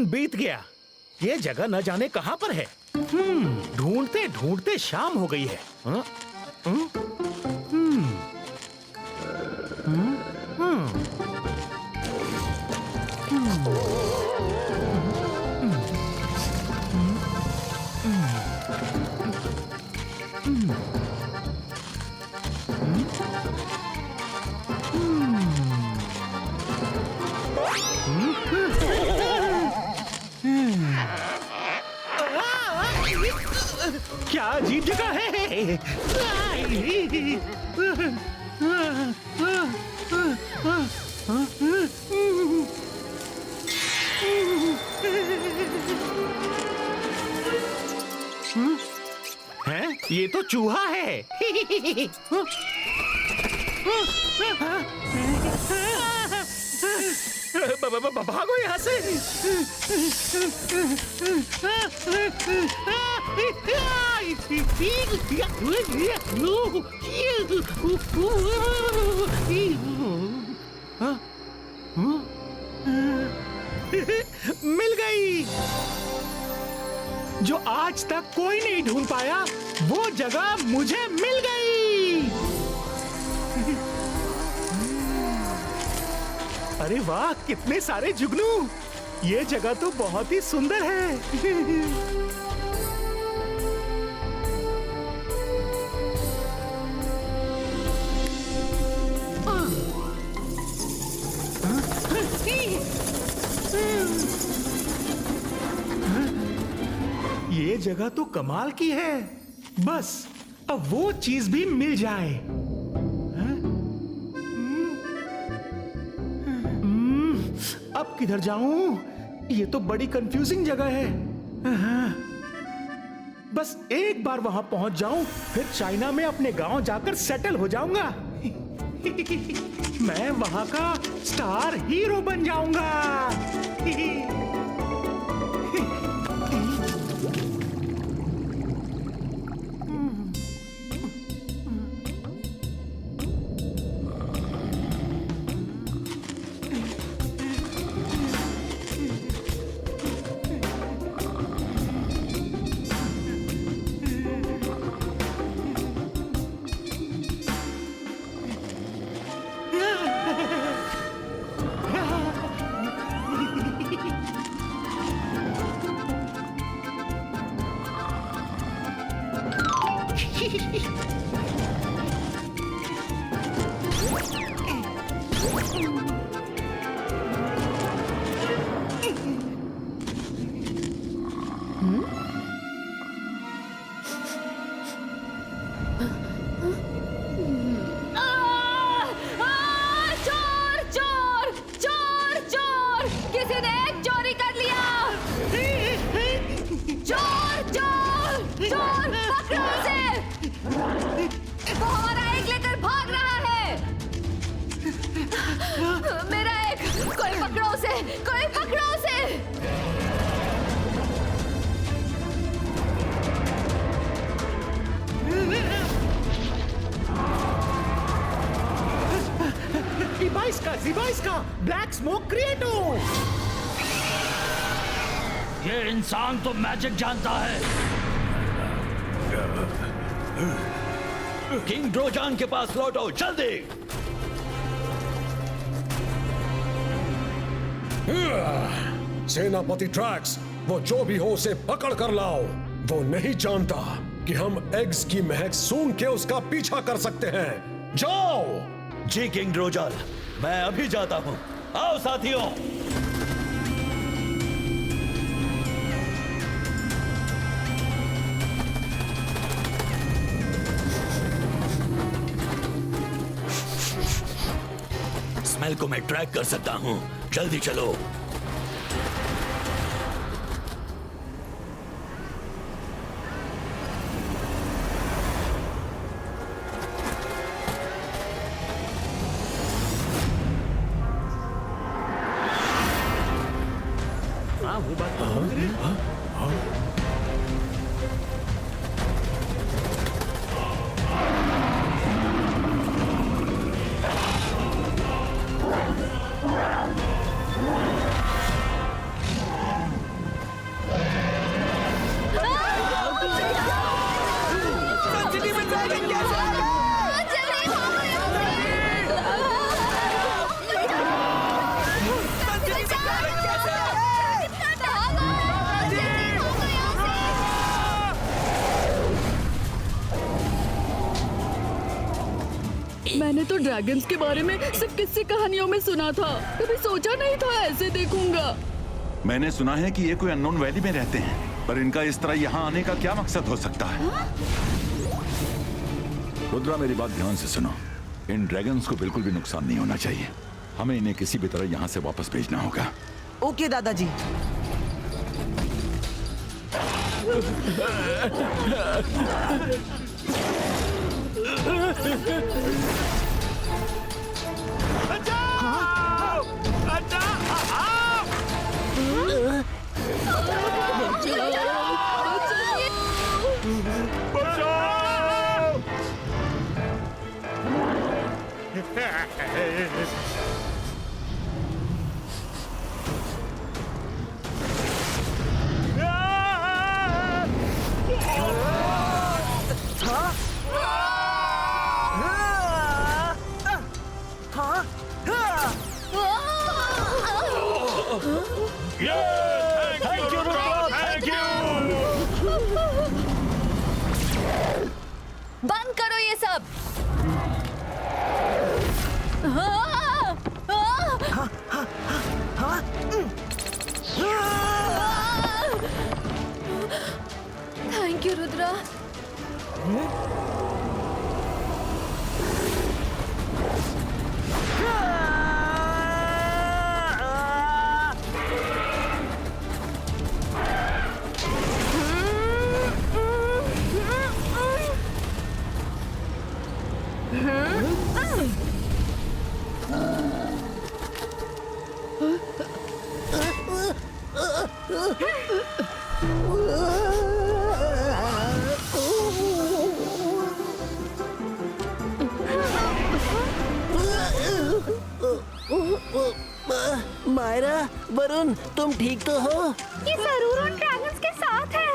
दिन बीत गया। ये जगह न जाने कहां पर है। ढूंढते ढूंढते शाम हो गई है। क्या अजीब जगह है। हैं? ये तो चूहा है। भागो यहाँ से। मिल गई। जो आज तक कोई नहीं ढूंढ पाया वो जगह मुझे मिल गई। अरे वाह, कितने सारे जुगनू। ये जगह तो बहुत ही सुंदर है। ये जगह तो कमाल की है। बस अब वो चीज भी मिल जाए। अब किधर जाऊं? ये तो बड़ी कंफ्यूजिंग जगह है। बस एक बार वहां पहुंच जाऊं, फिर चाइना में अपने गांव जाकर सेटल हो जाऊंगा। मैं वहां का स्टार हीरो बन जाऊंगा। इसका ब्लैक स्मोक क्रिएटो। ये इंसान तो मैजिक जानता है। किंग ड्रोजान के पास लौटो जल्दी। सेनापति ट्रैक्स, वो जो भी हो उसे पकड़ कर लाओ। वो नहीं जानता कि हम एग्स की महक सूंघ के उसका पीछा कर सकते हैं। जाओ। जी किंग ड्रोजान, मैं अभी जाता हूं। आओ साथियों। स्मेल को मैं ट्रैक कर सकता हूं। जल्दी चलो। वो बात तो मैंने तो ड्रैगन्स के बारे में सिर्फ किस्से कहानियों में सुना था, कभी सोचा नहीं था ऐसे देखूंगा। मैंने सुना है कि ये कोई अननोन वैली में रहते हैं, पर इनका इस तरह यहाँ आने का क्या मकसद हो सकता है? रुद्रा, मेरी बात ध्यान से सुनो। इन ड्रैगन्स को बिल्कुल भी नुकसान नहीं होना चाहिए। हमें इन्हें किसी भी तरह यहाँ से वापस भेजना होगा। ओके दादाजी। बंद करो ये सब। Thank you Rudra. मायरा, वरुण, तुम ठीक तो हो? ये जरूर उन ड्रैगन्स के साथ है।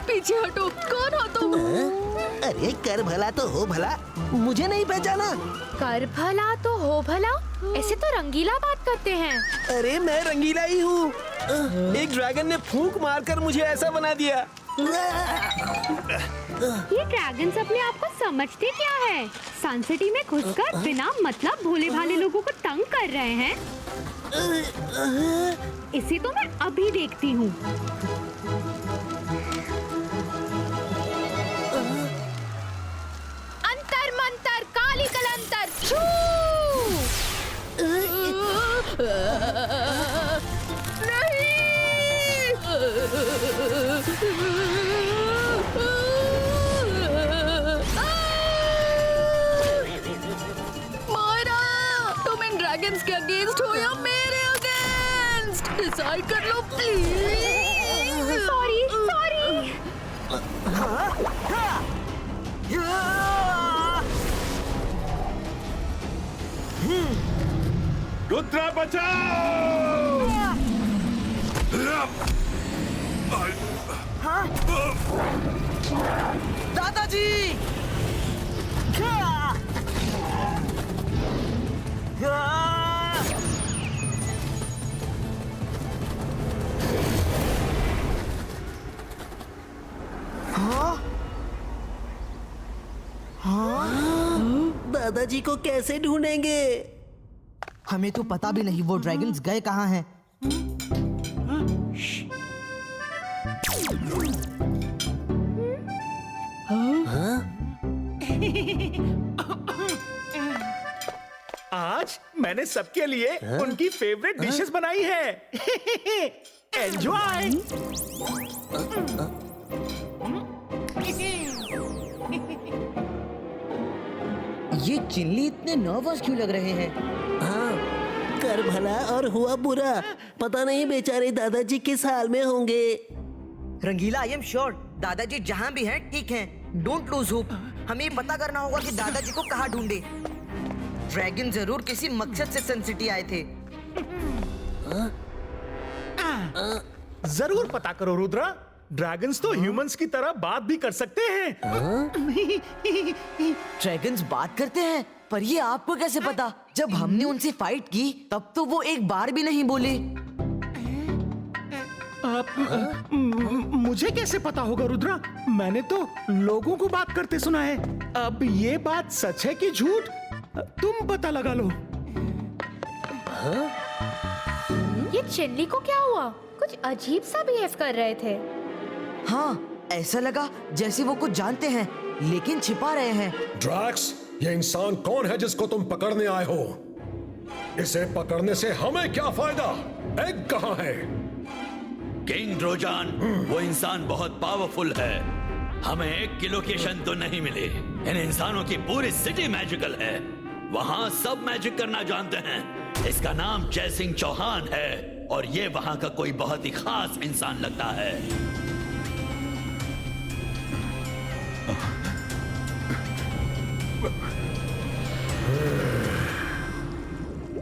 पीछे हटो, कौन हो तुम? अरे कर भला तो हो भला, मुझे नहीं पहचाना? कर भला तो हो भला, ऐसे तो रंगीला बात करते हैं। अरे मैं रंगीला ही हूँ। एक ड्रैगन ने फूंक मारकर मुझे ऐसा बना दिया। ये ड्रैगन्स अपने आप को समझते क्या है? सनसिटी में घुसकर बिना मतलब भोले भाले लोगों को तंग कर रहे हैं। इसे तो मैं अभी देखती हूँ। अंतर मंतर काली कलंतर छू। मायरा, तुम इन ड्रैगन्स के अगेंस्ट हो या मेरे अगेंस्ट? डिसाइड कर लो प्लीज। Sorry sorry. रुद्रा बचाओ! दादाजी! दादाजी को कैसे ढूंढेंगे? हमें तो पता भी नहीं वो ड्रैगन्स गए कहाँ हैं। आज मैंने सबके लिए उनकी फेवरेट डिशेस बनाई है। एंजॉय। ये चिल्ली इतने नर्वस क्यों लग रहे हैं? हाँ, कर भला और हुआ बुरा। पता नहीं बेचारे दादाजी किस हाल में होंगे। रंगीला, आई एम श्योर दादाजी जहाँ भी हैं ठीक हैं। Don't lose hope. हमें ये पता करना होगा कि दादाजी को कहाँ ढूंढे। ड्रैगन जरूर किसी मकसद से सन सिटी आए थे। जरूर पता करो रुद्रा। ड्रैगन्स तो ह्यूमंस की तरह बात भी कर सकते हैं। ड्रैगन्स बात करते हैं, पर ये आपको कैसे पता? जब हमने उनसे फाइट की तब तो वो एक बार भी नहीं बोले। मुझे कैसे पता होगा रुद्रा? मैंने तो लोगों को बात करते सुना है। अब ये बात सच है कि झूठ, तुम पता लगा लो। ये चिल्ली को क्या हुआ? कुछ अजीब सा बिहेव कर रहे थे। हाँ, ऐसा लगा जैसे वो कुछ जानते हैं लेकिन छिपा रहे हैं। ड्रैक्स, ये इंसान कौन है जिसको तुम पकड़ने आए हो? इसे पकड़ने से हमें क्या फायदा? एग कहाँ है? किंग ड्रोजान, वो इंसान बहुत पावरफुल है। हमें एक की लोकेशन तो नहीं मिली। इन इंसानों की पूरी सिटी मैजिकल है। वहाँ सब मैजिक करना जानते हैं। इसका नाम जय सिंह चौहान है और ये वहाँ का कोई बहुत ही खास इंसान लगता है।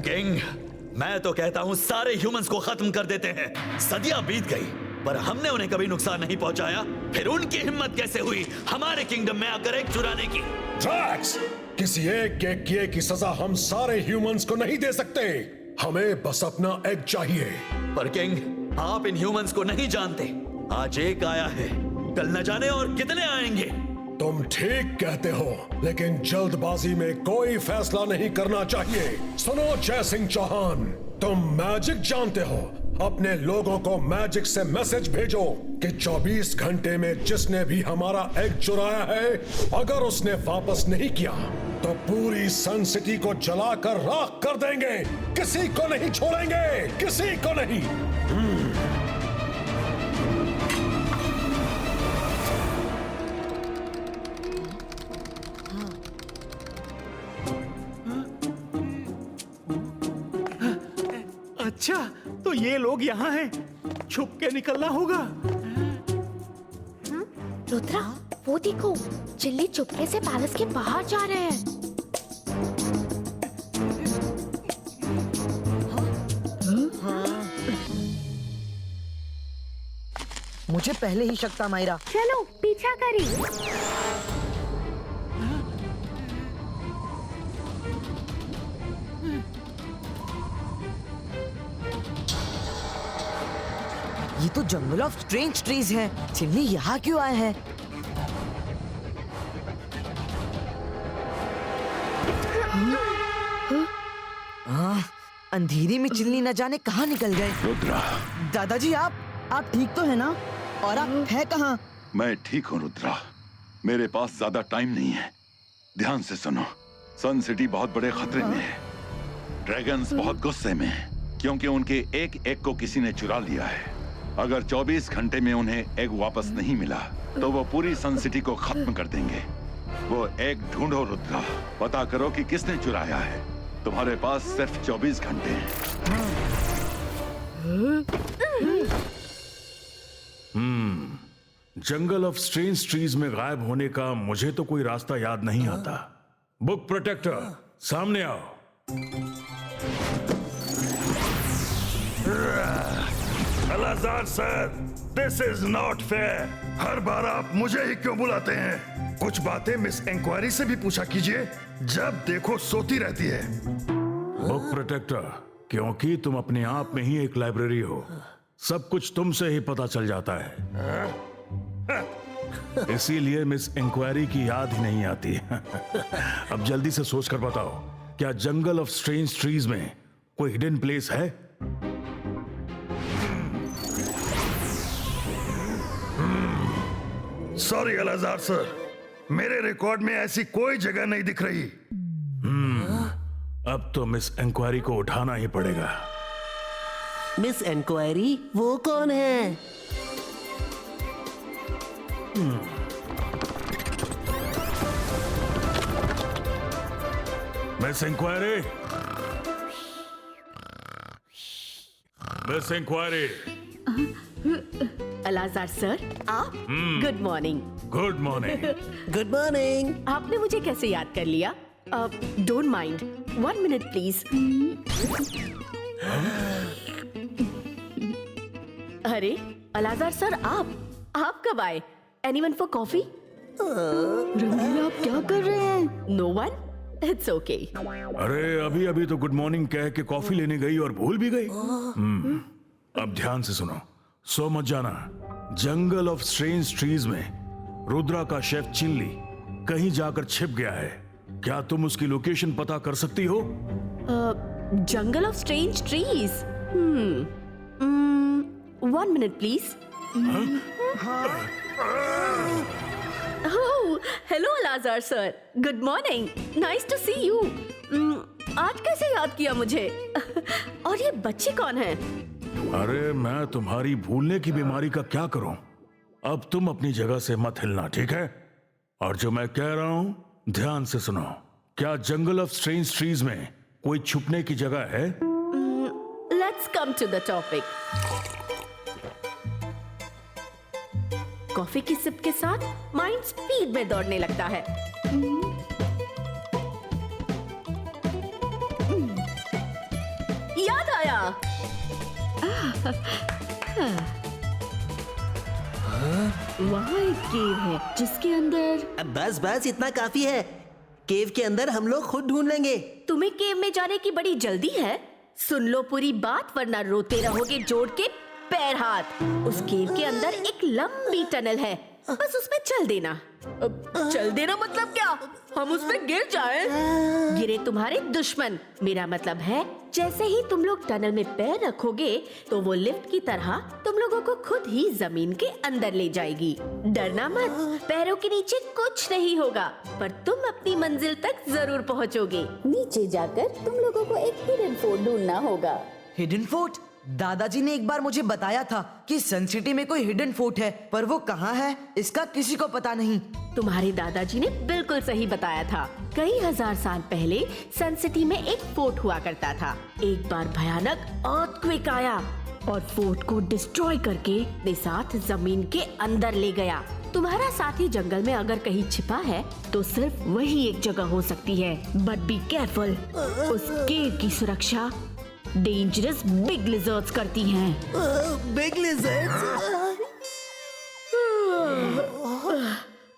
किंग, मैं तो कहता हूँ सारे ह्यूमंस को खत्म कर देते हैं। सदियां बीत गई पर हमने उन्हें कभी नुकसान नहीं पहुंचाया। फिर उनकी हिम्मत कैसे हुई हमारे किंगडम में आकर एग चुराने की? ड्रैक्स, किसी एक के किए की सजा हम सारे ह्यूमंस को नहीं दे सकते। हमें बस अपना एग चाहिए। पर किंग, आप इन ह्यूमंस को नहीं जानते। आज एक आया है, कल न जाने और कितने आएंगे। तुम ठीक कहते हो, लेकिन जल्दबाजी में कोई फैसला नहीं करना चाहिए। सुनो जय सिंह चौहान, तुम मैजिक जानते हो। अपने लोगों को मैजिक से मैसेज भेजो कि 24 घंटे में जिसने भी हमारा एग चुराया है, अगर उसने वापस नहीं किया तो पूरी सन सिटी को जलाकर राख कर देंगे। किसी को नहीं छोड़ेंगे, किसी को नहीं। अच्छा, तो ये लोग यहाँ हैं। छुप के निकलना होगा। रुद्रा, वो देखो, चिल्ली चुपके से पैलेस के बाहर जा रहे हैं। मुझे पहले ही शक था मायरा। चलो पीछा करें। ये तो जंगल ऑफ स्ट्रेंज ट्रीज है। चिल्ली यहाँ क्यों आए हैं? अंधेरी में चिल्ली न जाने कहाँ निकल गए। रुद्रा, दादाजी, आप ठीक तो है ना? और आप है कहाँ? मैं ठीक हूँ रुद्रा। मेरे पास ज्यादा टाइम नहीं है। ध्यान से सुनो, सन सिटी बहुत बड़े खतरे में है। ड्रैगन्स बहुत गुस्से में हैं, क्योंकि उनके एक एग को किसी ने चुरा लिया है। अगर 24 घंटे में उन्हें एग वापस नहीं मिला तो वो पूरी सन सिटी को खत्म कर देंगे। वो एग ढूंढो रुद्रा, पता करो कि किसने चुराया है। तुम्हारे पास सिर्फ 24 घंटे हैं। जंगल ऑफ स्ट्रेंज ट्रीज में गायब होने का मुझे तो कोई रास्ता याद नहीं आता। बुक प्रोटेक्टर, सामने आओ। Alazar sir, this is not fair. हर बार आप मुझे ही क्यों बुलाते हैं? कुछ बातें मिस इंक्वायरी से भी पूछा कीजिए। जब देखो सोती रहती है। बुक प्रोटेक्टर, क्योंकि तुम अपने आप में ही एक लाइब्रेरी हो, सब कुछ तुमसे ही पता चल जाता है। इसीलिए मिस इंक्वायरी की याद ही नहीं आती। अब जल्दी से सोच कर बताओ, क्या जंगल ऑफ स्ट्रेंज ट्रीज में कोई हिडन प्लेस है? सॉरी अलाजार सर, मेरे रिकॉर्ड में ऐसी कोई जगह नहीं दिख रही। अब तो मिस इंक्वायरी को उठाना ही पड़ेगा। मिस इंक्वायरी, वो कौन है? Miss inquiry, miss inquiry. Alazar sir, आप? Good morning. Good morning. Good morning. आपने मुझे कैसे याद कर लिया? Don't mind, 1 minute please. अरे अलाजार सर, आप कब आए? Anyone for coffee? रंगीला, आप क्या कर रहे हैं? No one, it's okay. अरे अभी अभी तो गुड मॉर्निंग कह के कॉफी लेने गई और भूल भी गई। अब ध्यान से सुनो, सो मत जाना। जंगल ऑफ स्ट्रेंज ट्रीज में रुद्रा का शेफ चिल्ली कहीं जाकर छिप गया है। क्या तुम उसकी लोकेशन पता कर सकती हो? Jungle of strange trees. 1 minute please. Hello Alazar sir, good morning, nice to see you. आज कैसे याद किया मुझे? और ये बच्चे कौन हैं? अरे मैं तुम्हारी भूलने की बीमारी का क्या करूं? अब तुम अपनी जगह से मत हिलना, ठीक है? और जो मैं कह रहा हूं ध्यान से सुनो। क्या जंगल ऑफ स्ट्रेंज ट्रीज में कोई छुपने की जगह है? Let's come to the topic. Coffee की सिप के साथ माइंड स्पीड में दौड़ने लगता है। याद आया। वहाँ एक केव है जिसके अंदर। बस बस इतना काफी है। केव के अंदर हम लोग खुद ढूंढ लेंगे। तुम्हें केव में जाने की बड़ी जल्दी है? सुन लो पूरी बात वरना रोते रहोगे जोड़ के पैर हाथ। उस केव के अंदर एक लंबी टनल है, बस उसमें चल देना। चल देना मतलब क्या? हम उसमें गिर जाएं? गिरे तुम्हारे दुश्मन। मेरा मतलब है जैसे ही तुम लोग टनल में पैर रखोगे तो वो लिफ्ट की तरह तुम लोगों को खुद ही जमीन के अंदर ले जाएगी। डरना मत, पैरों के नीचे कुछ नहीं होगा, पर तुम अपनी मंजिल तक जरूर पहुंचोगे। नीचे जाकर तुम लोगों को एक हिडन फोर्ट ढूंढना होगा। Hidden fort? दादाजी ने एक बार मुझे बताया था कि सन सिटी में कोई हिडन फोर्ट है, पर वो कहाँ है इसका किसी को पता नहीं। तुम्हारे दादाजी ने बिल्कुल सही बताया था। कई हजार साल पहले सन सिटी में एक फोर्ट हुआ करता था। एक बार भयानक अर्थक्वेक आया और फोर्ट को डिस्ट्रॉय करके अपने साथ जमीन के अंदर ले गया। तुम्हारा साथी जंगल में अगर कहीं छिपा है तो सिर्फ वही एक जगह हो सकती है। बट बी केयरफुल, उस केव की सुरक्षा डेंजरस बिग लिजर्ड्स करती हैं। Big lizards?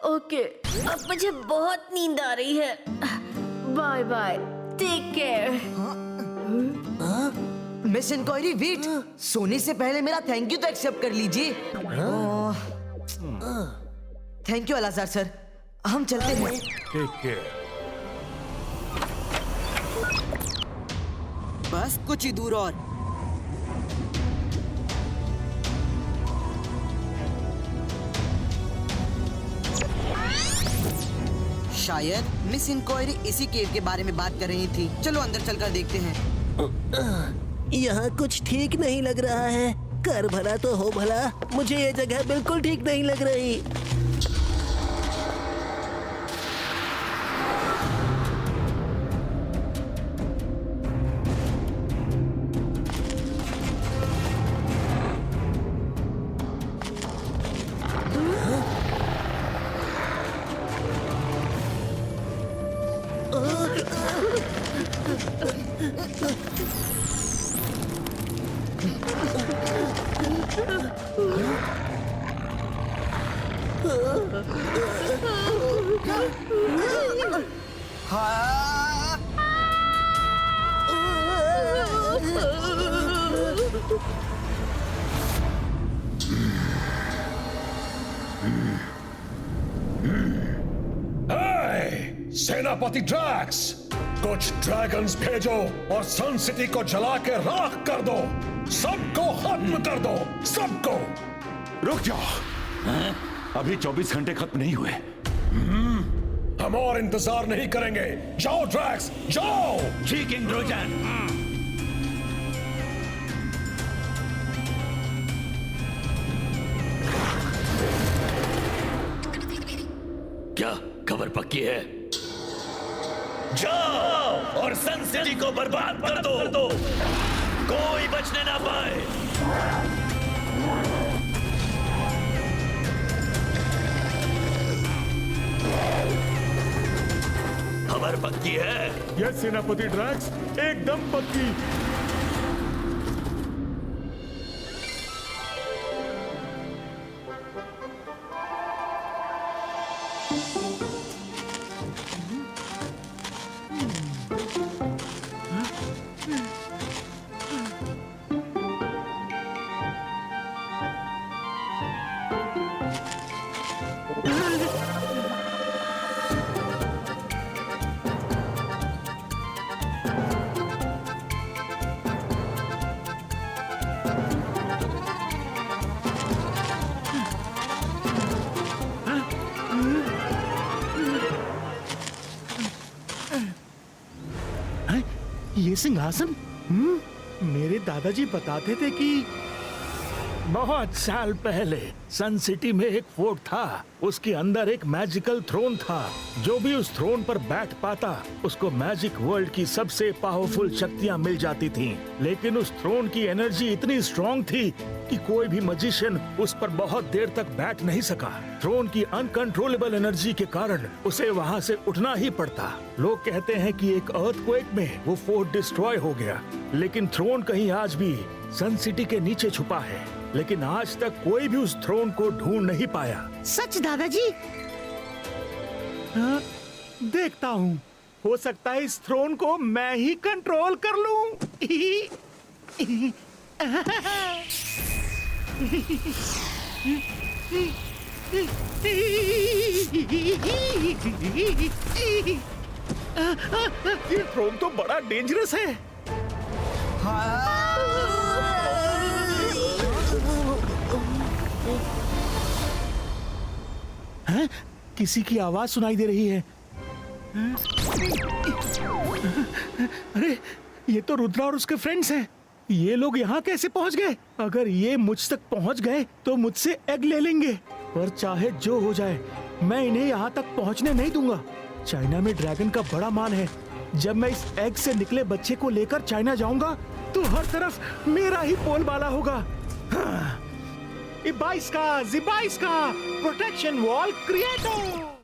ओके, अब मुझे बहुत नींद आ रही है। Bye bye, take care. Miss inquiry wait, सोने से पहले मेरा थैंक यू तो एक्सेप्ट कर लीजिए। थैंक यू अलाजार सर, हम चलते हैं। Take care. बस कुछ ही दूर और। शायद मिस इंक्वायरी इसी केव के बारे में बात कर रही थी। चलो अंदर चलकर देखते हैं। यहाँ कुछ ठीक नहीं लग रहा है। कर भला तो हो भला, मुझे ये जगह बिल्कुल ठीक नहीं लग रही। सेनापति ड्रैक्स, कुछ ड्रैगन्स भेजो और सन सिटी को जला के राख कर दो। सबको खत्म कर दो, सबको। रुक जाओ, अभी 24 घंटे खत्म नहीं हुए। हम और इंतजार नहीं करेंगे। जाओ ड्रैक्स, जाओ। जी किंग ड्रोजन। क्या खबर पक्की है? जाओ और सन सिटी को बर्बाद कर दो, कोई बचने ना पाए। खबर पक्की है? यस सेनापति ड्रैक्स, एकदम पक्की। ये सिंहासन? मेरे दादाजी बताते थे कि बहुत साल पहले सन सिटी में एक फोर्ट था। उसके अंदर एक मैजिकल थ्रोन था। जो भी उस थ्रोन पर बैठ पाता उसको मैजिक वर्ल्ड की सबसे पावरफुल शक्तियां मिल जाती थीं। लेकिन उस थ्रोन की एनर्जी इतनी स्ट्रॉन्ग थी कि कोई भी मैजिशियन उस पर बहुत देर तक बैठ नहीं सका। थ्रोन की अनकंट्रोलेबल एनर्जी के कारण उसे वहाँ से उठना ही पड़ता। लोग कहते हैं कि एक अर्थक्वेक में वो फोर्ट डिस्ट्रॉय हो गया, लेकिन थ्रोन कहीं आज भी सन सिटी के नीचे छुपा है। लेकिन आज तक कोई भी उस थ्रोन को ढूंढ नहीं पाया। सच दादाजी? हाँ, देखता हूँ, हो सकता है इस थ्रोन को मैं ही कंट्रोल कर लूं। ये थ्रोन तो बड़ा डेंजरस है। हैं? किसी की आवाज सुनाई दे रही है। अरे ये तो रुद्रा और उसके फ्रेंड्स हैं। ये लोग यहाँ कैसे पहुँच गए? अगर ये मुझ तक पहुँच गए तो मुझसे एग ले लेंगे। पर चाहे जो हो जाए मैं इन्हें यहाँ तक पहुँचने नहीं दूंगा। चाइना में ड्रैगन का बड़ा मान है। जब मैं इस एग से निकले बच्चे को लेकर चाइना जाऊंगा तो हर तरफ मेरा ही बोलबाला होगा। हाँ। इबाइस्का, जिबाइस्का, प्रोटेक्शन वॉल क्रिएटो।